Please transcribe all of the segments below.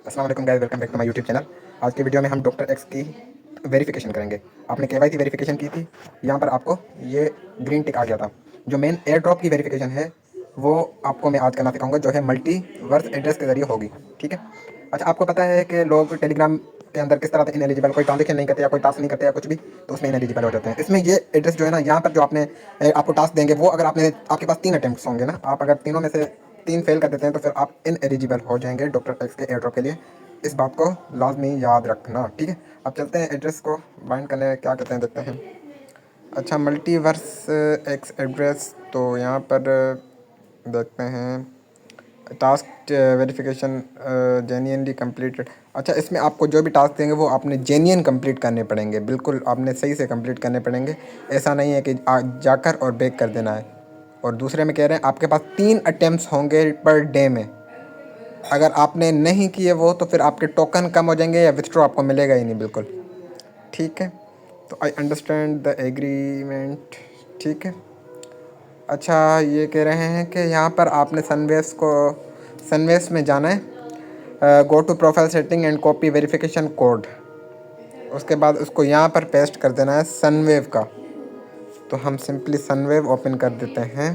अस्सलाम वालेकुम guys, welcome back to my YouTube channel. आज के वीडियो में हम डॉक्टर एक्स की वेरिफिकेशन करेंगे। आपने केवाईसी वेरिफिकेशन की थी, यहाँ पर आपको ये ग्रीन टिक आ गया था। जो मेन एयर ड्रॉप की वेरिफिकेशन है वो आपको मैं आज करना सिखाऊंगा, जो है मल्टीवर्स एड्रेस के जरिए होगी। ठीक है। अच्छा, आपको पता है कि लोग टेलीग्राम के अंदर किस तरह से इनएलिजिबल, कोई ट्रांजेक्शन नहीं करते या कोई टास्क नहीं करते या कुछ भी, तो उसमें इनएलिजिबल हो जाते हैं। इसमें ये एड्रेस जो है ना, यहाँ पर जो आपको टास्क देंगे वो, अगर आपके पास 3 अटेम्प्ट्स होंगे ना, आप अगर तीनों में से 3 फेल कर देते हैं तो फिर आप इनएलिजिबल हो जाएंगे डॉक्टर एक्स के एयर ड्रॉप के लिए। इस बात को लाजमी याद रखना। ठीक है। अब चलते हैं एड्रेस को बाइंड करने, क्या कहते हैं देखते हैं। अच्छा, मल्टीवर्स एक्स एड्रेस, तो यहाँ पर देखते हैं टास्क वेरिफिकेशन जेन्युइनली कंप्लीटेड। अच्छा, इसमें आपको जो भी टास्क देंगे वो आपने जेन्युइन कंप्लीट करने पड़ेंगे, बिल्कुल आपने सही से कंप्लीट करने पड़ेंगे। ऐसा नहीं है कि जाकर और बैक कर देना है। और दूसरे में कह रहे हैं आपके पास 3 अटेम्प्ट्स होंगे पर डे में। अगर आपने नहीं किए वो, तो फिर आपके टोकन कम हो जाएंगे या विथड्रॉ आपको मिलेगा ही नहीं बिल्कुल। ठीक है। तो आई अंडरस्टैंड द एग्रीमेंट। ठीक है। अच्छा, ये कह रहे हैं कि यहाँ पर आपने सनवेव्स में जाना है। Go to profile setting and copy verification code. उसके बाद उसको यहाँ पर पेस्ट कर देना है सनवेव का। तो हम सिंपली सनवेव ओपन कर देते हैं।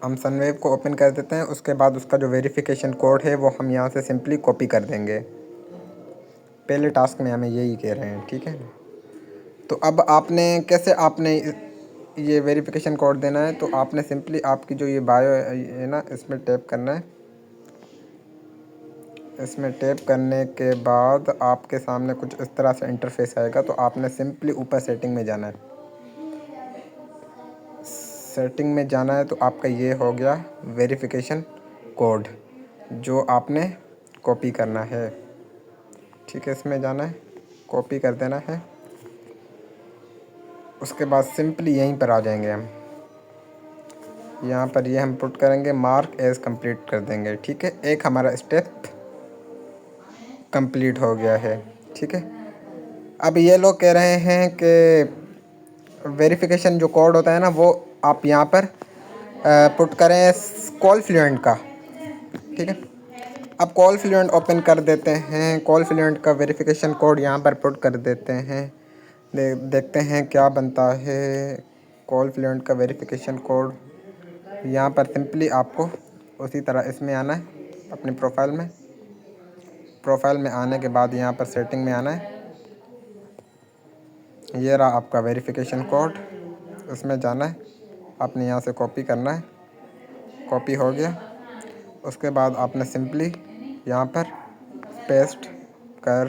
हम सनवेव को ओपन कर देते हैं। उसके बाद उसका जो वेरिफिकेशन कोड है वो हम यहाँ से सिंपली कॉपी कर देंगे। पहले टास्क में हमें यही कह रहे हैं। ठीक है। तो अब आपने ये वेरिफिकेशन कोड देना है, तो आपने सिंपली आपकी जो ये बायो है ना, इसमें टैप करना है। इसमें टैप करने के बाद आपके सामने कुछ इस तरह से इंटरफेस आएगा। तो आपने सिंपली ऊपर सेटिंग में जाना है। सेटिंग में जाना है तो आपका ये हो गया वेरिफिकेशन कोड, जो आपने कॉपी करना है। ठीक है, इसमें जाना है, कॉपी कर देना है। उसके बाद सिंपली यहीं पर आ जाएंगे हम। यहाँ पर ये हम पुट करेंगे, मार्क एज कंप्लीट कर देंगे। ठीक है, एक हमारा स्टेप कंप्लीट हो गया है। ठीक है। अब ये लोग कह रहे हैं कि वेरिफिकेशन जो कोड होता है ना, वो आप यहाँ पर पुट करें कॉल फ्लुएंट का। ठीक है। अब कॉल फ्लुएंट ओपन कर देते हैं। कॉल फ्लुएंट का वेरिफिकेशन कोड यहाँ पर पुट कर देते हैं। देखते हैं क्या बनता है। कॉल फ्लुएंट का वेरिफिकेशन कोड यहाँ पर सिंपली आपको उसी तरह इसमें आना है, अपनी प्रोफाइल में आने के बाद यहाँ पर सेटिंग में आना है। ये रहा आपका वेरिफिकेशन कोड, इसमें जाना है, आपने यहाँ से कॉपी करना है। कॉपी हो गया। उसके बाद आपने सिंपली यहाँ पर पेस्ट कर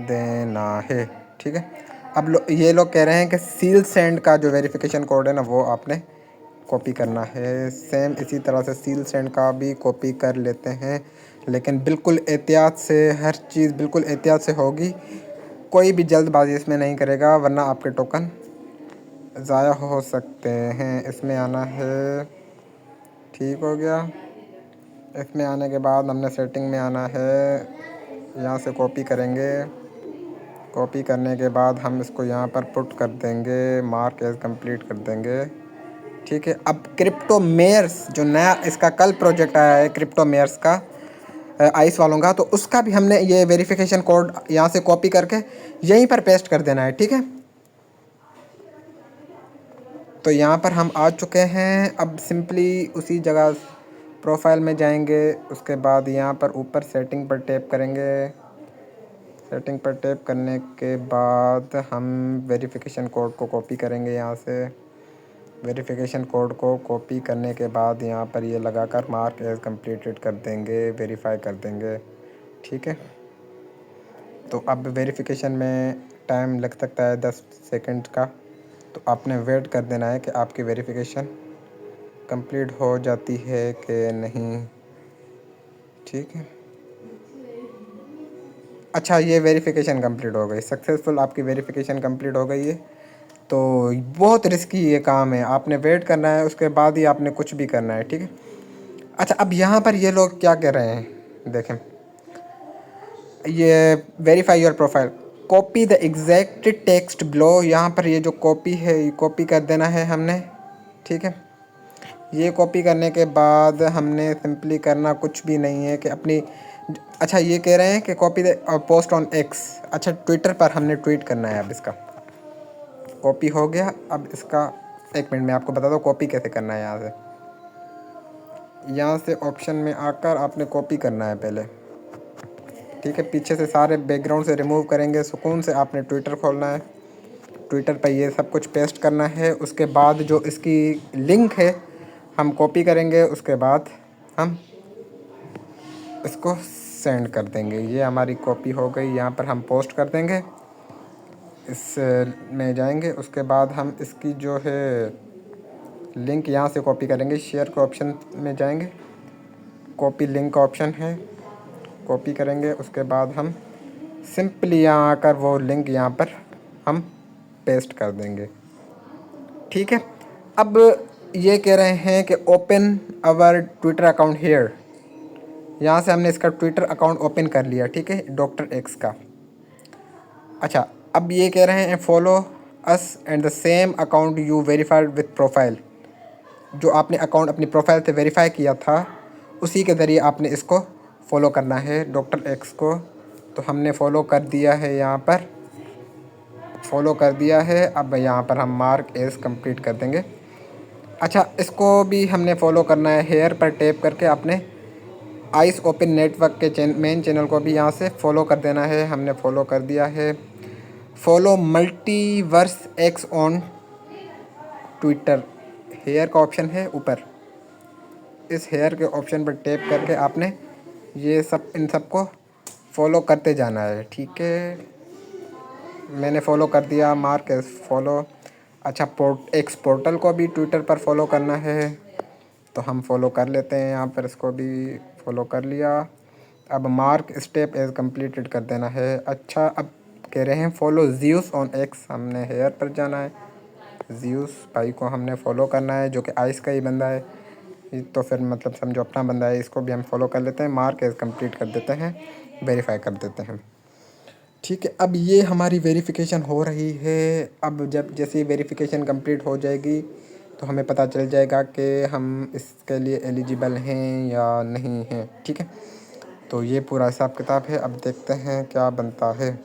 देना है। ठीक है। अब ये लोग कह रहे हैं कि सील सेंड का जो वेरिफिकेशन कोड है ना, वो आपने कॉपी करना है। सेम इसी तरह से सील सेंड का भी कॉपी कर लेते हैं, लेकिन बिल्कुल एहतियात से, हर चीज़ बिल्कुल एहतियात से होगी। कोई भी जल्दबाजी इसमें नहीं करेगा, वरना आपके टोकन ज़ाया हो सकते हैं। इसमें आना है। ठीक हो गया। इसमें आने के बाद हमने सेटिंग में आना है, यहाँ से कॉपी करेंगे। कॉपी करने के बाद हम इसको यहाँ पर पुट कर देंगे, मार्क एज कंप्लीट कर देंगे। ठीक है। अब क्रिप्टो मेयर्स जो नया इसका कल प्रोजेक्ट आया है, क्रिप्टो मेयर्स का, आइस वालों का, तो उसका भी हमने ये वेरिफिकेशन कोड यहाँ से कॉपी करके यहीं पर पेस्ट कर देना है। ठीक है। तो यहाँ पर हम आ चुके हैं। अब सिंपली उसी जगह प्रोफाइल में जाएंगे। उसके बाद यहाँ पर ऊपर सेटिंग पर टैप करेंगे। सेटिंग पर टैप करने के बाद हम वेरिफिकेशन कोड को कॉपी करेंगे यहाँ से। वेरिफिकेशन कोड को कॉपी करने के बाद यहाँ पर ये लगाकर मार्क एज कंप्लीटेड कर देंगे, वेरीफाई कर देंगे। ठीक है। तो अब वेरिफिकेशन में टाइम लग सकता है 10 सेकंड का, तो आपने वेट कर देना है कि आपकी वेरिफिकेशन कंप्लीट हो जाती है कि नहीं। ठीक है। अच्छा, ये वेरिफिकेशन कंप्लीट हो गई, सक्सेसफुल आपकी वेरिफिकेशन कंप्लीट हो गई है। तो बहुत रिस्की ये काम है, आपने वेट करना है, उसके बाद ही आपने कुछ भी करना है। ठीक है। अच्छा, अब यहाँ पर ये लोग क्या कह रहे हैं देखें, ये verify your profile, copy the exact text below. यहाँ पर ये जो कॉपी है, ये कॉपी कर देना है हमने। ठीक है। ये कॉपी करने के बाद हमने सिंपली करना कुछ भी नहीं है कि अपनी, अच्छा ये कह रहे हैं कि कॉपी पोस्ट ऑन एक्स, अच्छा ट्विटर पर हमने ट्वीट करना है। अब इसका कॉपी हो गया। अब इसका एक मिनट में आपको बता दो कॉपी कैसे करना है। यहाँ से ऑप्शन में आकर आपने कॉपी करना है पहले, ठीक है। पीछे से सारे बैकग्राउंड से रिमूव करेंगे, सुकून से आपने ट्विटर खोलना है। ट्विटर पर ये सब कुछ पेस्ट करना है। उसके बाद जो इसकी लिंक है हम कॉपी करेंगे, उसके बाद हम इसको सेंड कर देंगे। ये हमारी कॉपी हो गई। यहाँ पर हम पोस्ट कर देंगे, इस में जाएंगे। उसके बाद हम इसकी जो है लिंक यहाँ से कॉपी करेंगे, शेयर के ऑप्शन में जाएंगे, कॉपी लिंक का ऑप्शन है, कॉपी करेंगे। उसके बाद हम सिंपली यहाँ आकर वो लिंक यहाँ पर हम पेस्ट कर देंगे, ठीक है। अब ये कह रहे हैं कि open our Twitter account here. यहाँ से हमने इसका ट्विटर अकाउंट ओपन कर लिया, ठीक है, डॉक्टर एक्स का। अच्छा अब ये कह रहे हैं follow us and the same account you verified with profile. जो आपने अकाउंट अपनी प्रोफाइल से वेरीफाई किया था उसी के ज़रिए आपने इसको फॉलो करना है डॉक्टर एक्स को। तो हमने फॉलो कर दिया है, यहाँ पर फॉलो कर दिया है। अब यहाँ पर हम मार्क एज कंप्लीट कर देंगे। अच्छा इसको भी हमने फॉलो करना है, हेयर पर टैप करके आपने आइस ओपन नेटवर्क के मेन चैनल को भी यहाँ से फॉलो कर देना है। हमने फॉलो कर दिया है। Follow Multiverse X on Twitter, here का ऑप्शन है ऊपर, इस हेयर के ऑप्शन पर टैप करके आपने ये सब इन सब को फॉलो करते जाना है, ठीक है। मैंने फॉलो कर दिया, मार्क एज फॉलो। अच्छा एक्स पोर्टल को भी ट्विटर पर फॉलो करना है तो हम फॉलो कर लेते हैं। यहाँ पर इसको भी फॉलो कर लिया। अब मार्क स्टेप एज कंप्लीटेड कर देना है। अच्छा अब कह रहे हैं फॉलो ज़्यूस ऑन एक्स, हमने हेयर पर जाना है। ज़्यूस भाई को हमने फॉलो करना है जो कि आइस का ही बंदा है, तो फिर मतलब समझो अपना बंदा है, इसको भी हम फॉलो कर लेते हैं। मार्क एज कंप्लीट कर देते हैं, वेरीफाई कर देते हैं, ठीक है। अब ये हमारी वेरिफिकेशन हो रही है। अब जब जैसे वेरिफिकेशन कंप्लीट हो जाएगी तो हमें पता चल जाएगा कि हम इसके लिए एलिजिबल हैं या नहीं हैं, ठीक है। तो ये पूरा हिसाब किताब है। अब देखते हैं क्या बनता है।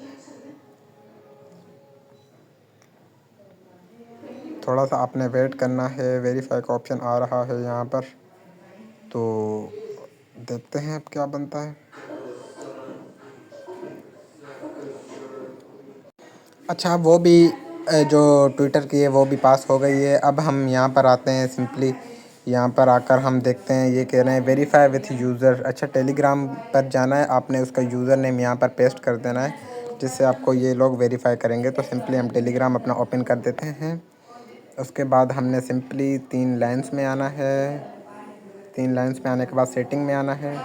थोड़ा सा आपने वेट करना है, वेरीफाई का ऑप्शन आ रहा है यहाँ पर, तो देखते हैं अब क्या बनता है। अच्छा वो भी जो ट्विटर की है वो भी पास हो गई है। अब हम यहाँ पर आते हैं, सिंपली यहाँ पर आकर हम देखते हैं ये कह रहे हैं वेरीफाई विथ यूज़र। अच्छा टेलीग्राम पर जाना है, आपने उसका यूज़र नेम यहाँ पर पेस्ट कर देना है जिससे आपको ये लोग वेरीफाई करेंगे। तो सिंपली हम टेलीग्राम अपना ओपन कर देते हैं। उसके बाद हमने सिंपली 3 लाइन्स में आना है। 3 लाइन्स में आने के बाद सेटिंग में आना है।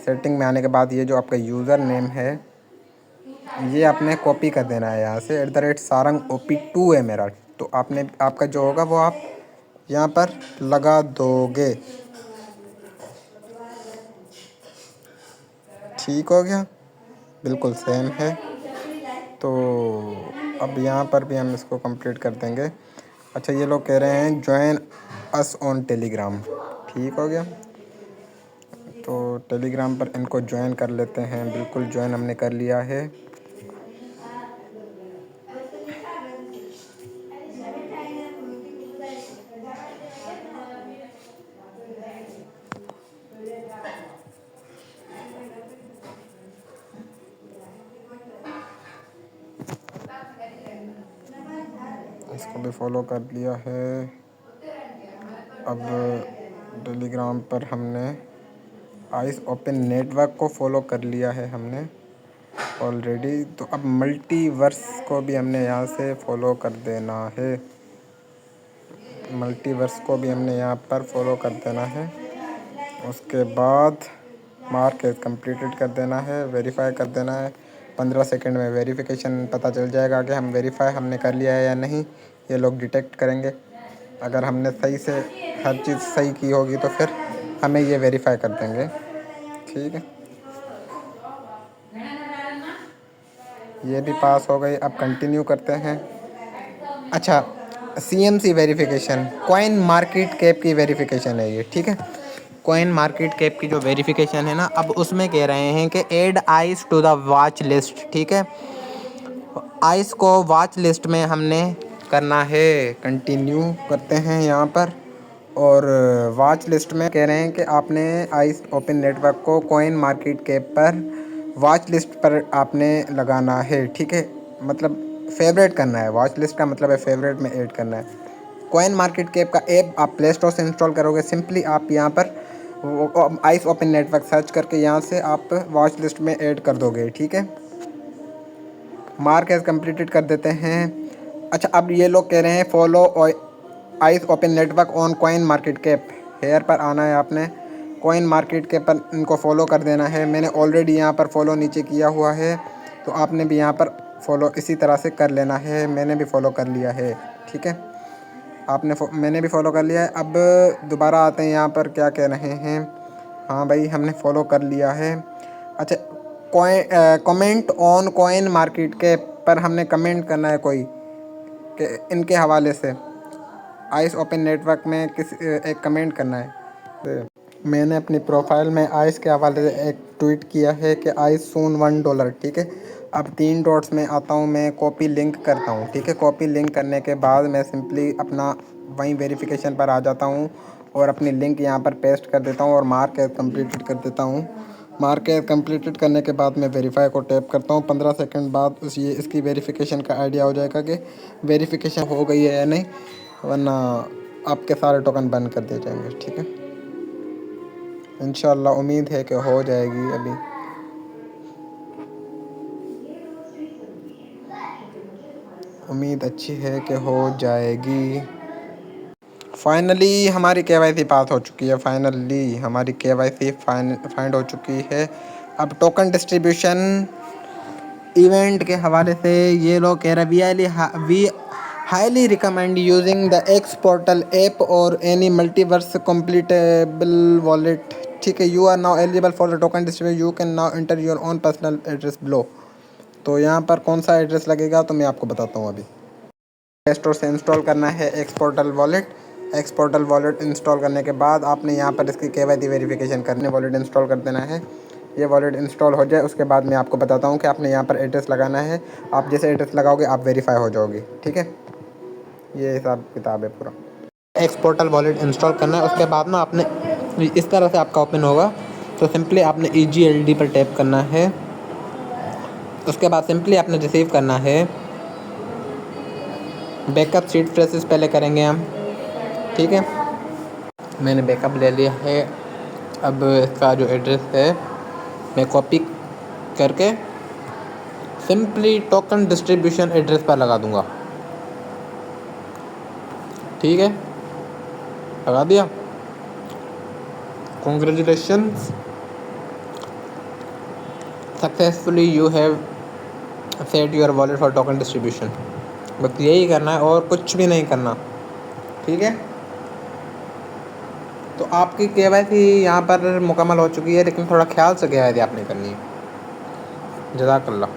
सेटिंग में आने के बाद ये जो आपका यूज़र नेम है ये आपने कॉपी कर देना है यहाँ से। @sarang op2 है मेरा, तो आपने आपका जो होगा वो आप यहाँ पर लगा दोगे, ठीक हो गया, बिल्कुल सेम है। तो अब यहाँ पर भी हम इसको कंप्लीट कर देंगे। अच्छा ये लोग कह रहे हैं ज्वाइन अस ऑन टेलीग्राम, ठीक हो गया। तो टेलीग्राम पर इनको ज्वाइन कर लेते हैं, बिल्कुल ज्वाइन हमने कर लिया है। इसको भी फॉलो कर लिया है। अब टेलीग्राम पर हमने आइस ओपन नेटवर्क को फॉलो कर लिया है हमने ऑलरेडी। तो अब मल्टीवर्स को भी हमने यहाँ से फॉलो कर देना है। मल्टीवर्स को भी हमने यहाँ पर फॉलो कर देना है। उसके बाद मार्क एज कंप्लीटेड कर देना है, वेरीफाई कर देना है। 15 सेकंड में वेरिफिकेशन पता चल जाएगा कि हम वेरीफाई हमने कर लिया है या नहीं, ये लोग डिटेक्ट करेंगे। अगर हमने सही से हर चीज़ सही की होगी तो फिर हमें ये वेरीफाई कर देंगे, ठीक है। ये भी पास हो गई। अब कंटिन्यू करते हैं। अच्छा CMC verification, coin market cap की वेरिफिकेशन है ये, ठीक है। कॉइन मार्केट कैप की जो वेरिफिकेशन है ना, अब उसमें कह रहे हैं कि add ice to the watch list, ठीक है। आइस को वॉच लिस्ट में हमने करना है, कंटिन्यू करते हैं यहाँ पर। और वॉच लिस्ट में कह रहे हैं कि आपने आइस ओपन नेटवर्क को कॉइन मार्केट कैप पर वॉच लिस्ट पर आपने लगाना है, ठीक है। मतलब फेवरेट करना है, वॉच लिस्ट का मतलब है फेवरेट में ऐड करना है। कॉइन मार्केट कैप का ऐप आप प्ले स्टोर से इंस्टॉल करोगे, सिंपली आप यहाँ पर आइस ओपन नेटवर्क सर्च करके यहाँ से आप वॉच लिस्ट में ऐड कर दोगे, ठीक है। मार्क एज कम्प्लीटेड कर देते हैं। अच्छा, अब ये लोग कह रहे हैं follow ice open network on coin market cap, here पर आना है आपने, कॉइन मार्केट कैप पर इनको फॉलो कर देना है। मैंने ऑलरेडी यहाँ पर फॉलो नीचे किया हुआ है, तो आपने भी यहाँ पर फॉलो इसी तरह से कर लेना है। मैंने भी फॉलो कर लिया है, ठीक है। मैंने भी फॉलो कर लिया है। अब दोबारा आते हैं यहाँ पर, क्या कह रहे हैं। हाँ भाई, हमने फॉलो कर लिया है। अच्छा, कमेंट ऑन कॉइन मार्केट के पर हमने कमेंट करना है कोई कि इनके हवाले से आइस ओपन नेटवर्क में एक कमेंट करना है। मैंने अपनी प्रोफाइल में आइस के हवाले से एक ट्वीट किया है कि आइस सून $1, ठीक है। अब 3 डॉट्स में आता हूँ, मैं कॉपी लिंक करता हूँ, ठीक है। कॉपी लिंक करने के बाद मैं सिंपली अपना वहीं वेरिफिकेशन पर आ जाता हूँ और अपनी लिंक यहाँ पर पेस्ट कर देता हूँ और मार्क एज कम्प्लीटेड कर देता हूँ। मार्क एज कम्प्लीटेड करने के बाद मैं वेरीफाई को टैप करता हूँ। 15 सेकंड बाद इसकी वेरिफिकेशन का आइडिया हो जाएगा कि वेरिफिकेशन हो गई है या नहीं, वरना आपके सारे टोकन बंद कर दिए जाएंगे, ठीक है। इंशाल्लाह उम्मीद है कि हो जाएगी। अभी उम्मीद अच्छी है कि हो जाएगी। फाइनली हमारी KYC पास हो चुकी है। फाइनली हमारी KYC फाइंड हो चुकी है। अब टोकन डिस्ट्रीब्यूशन इवेंट के हवाले से ये लोग कह रहे हैं we highly recommend using the X portal app और एनी मल्टीवर्स कंप्लीटेबल वॉलेट, ठीक है। You are now eligible for the token distribution, you can now enter your own personal address below. तो यहाँ पर कौन सा एड्रेस लगेगा तो मैं आपको बताता हूँ। अभी प्ले स्टोर से इंस्टॉल करना है x portal wallet. X portal wallet install करने के बाद आपने यहाँ पर इसकी KYC वेरिफिकेशन करने वॉलेट इंस्टॉल कर देना है। ये वॉलेट इंस्टॉल हो जाए उसके बाद मैं आपको बताता हूँ कि आपने यहाँ पर एड्रेस लगाना है। आप जैसे एड्रेस लगाओगे आप वेरीफाई हो जाओगे, ठीक है। ये हिसाब किताब है पूरा। एक्स पोर्टल वॉलेट इंस्टॉल करना है, उसके बाद ना आपने इस तरह से आपका ओपन होगा। तो सिंपली आपने EGLD पर टैप करना है। उसके बाद सिंपली आपने रिसीव करना है। बैकअप सीड फ्रेसेस पहले करेंगे हम, ठीक है। मैंने बैकअप ले लिया है। अब इसका जो एड्रेस है मैं कॉपी करके सिंपली टोकन डिस्ट्रीब्यूशन एड्रेस पर लगा दूंगा, ठीक है। लगा दिया। Congratulations, successfully you have set your wallet for token distribution. बस यही करना है और कुछ भी नहीं करना, ठीक है। तो आपकी KYC यहाँ पर मुकम्मल हो चुकी है, लेकिन थोड़ा ख्याल से KYC आपने करनी है। जज़ाकल्लाह।